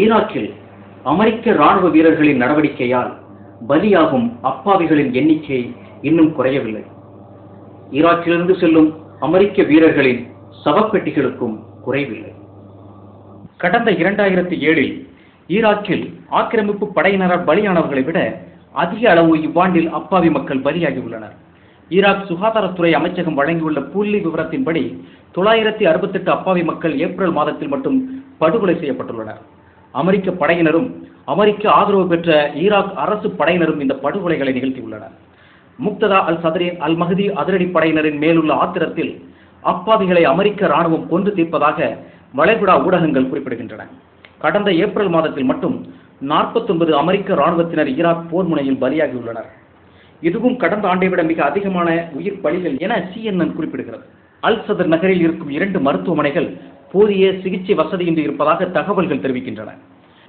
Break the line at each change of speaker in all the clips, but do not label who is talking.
ஈராக்கில் அமெரிக்க ராணுவ வீரர்களின் நடவடிக்கையால் பலியாகும் அப்பாவிகளின் எண்ணிக்கை இன்னும் குறையவில்லை. ஈராக்கிலிருந்து செல்லும் அமெரிக்க வீரர்களின் சவப்பெட்டிகளுக்கும் குறைவில்லை. கடந்த 2007 ஈராக்கில் ஆக்கிரமிப்பு படையினரால் பலியானவர்களை விட அதிக அளவு இவ்வாண்டில் அப்பாவி மக்கள் பலியாகியுள்ளனர். ஈராக் சுகாதாரத்துறை அமைச்சகம் வழங்கியுள்ள புள்ளி விவரத்தின்படி 968 அப்பாவி மக்கள் ஏப்ரல் மாதத்தில் மட்டும் படுகொலை செய்யப்பட்டுள்ளனர். அமெரிக்க படையினரும் அமெரிக்க ஆதரவு பெற்ற ஈராக் அரசு படையினரும் இந்த படுகொலைகளை நிகழ்த்தியுள்ளனர். முக்ததா அல் சதரின் அல் மஹதி அதிரடி படையினரின் மேலுள்ள ஆத்திரத்தில் அப்பாவிகளை அமெரிக்க ராணுவம் கொன்று தீர்ப்பதாக வளைகுடா ஊடகங்கள் குறிப்பிடுகின்றன. கடந்த ஏப்ரல் மாதத்தில் மட்டும் 49 அமெரிக்க ராணுவத்தினர் ஈராக் போர் முனையில் பலியாகியுள்ளனர். இதுவும் கடந்த ஆண்டை விட மிக அதிகமான உயிர் பலிகள் என CNN குறிப்பிடுகிறது. அல் சதர் நகரில் இருக்கும் 2 மருத்துவமனைகள் போதிய சிகிச்சை வசதியின்றி இருப்பதாக தகவல்கள் தெரிவிக்கின்றன.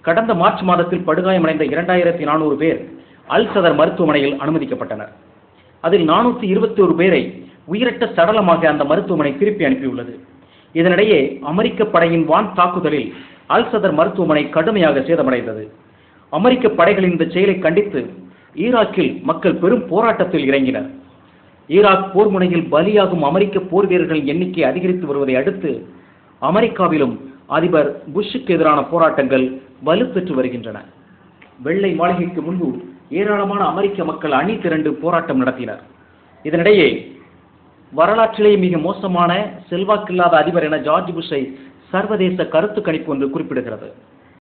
கடந்த மார்ச் மாதத்தில் படுகாயமடைந்த 2400 பேர் அல் சதர் மருத்துவமனையில் அனுமதிக்கப்பட்டனர். அதில் 421 பேரை உயிரற்ற சடலமாக அந்த மருத்துவமனை திருப்பி அனுப்பியுள்ளது. இதனிடையே அமெரிக்க படையின் வான் தாக்குதலில் அல் சதர் மருத்துவமனை கடுமையாக சேதமடைந்தது. அமெரிக்க படைகளின் இந்த செயலை கண்டித்து ஈராக்கில் மக்கள் பெரும் போராட்டத்தில் இறங்கினர். ஈராக் போர் முனையில் பலியாகும் அமெரிக்க போர் வீரர்களின் எண்ணிக்கை அதிகரித்து வருவதை அடுத்து அமெரிக்காவிலும் அதிபர் புஷ்ஷுக்கு எதிரான போராட்டங்கள் வலுப்பெற்று வருகின்றன. வெள்ளை மாளிகைக்கு முன்பு ஏராளமான அமெரிக்க மக்கள் அணி திரண்டு போராட்டம் நடத்தினர். இதனிடையே வரலாற்றிலேயே மிக மோசமான செல்வாக்கில்லாத அதிபர் என ஜார்ஜ் புஷ்ஷை சர்வதேச கருத்து கணிப்பு ஒன்று குறிப்பிடுகிறது.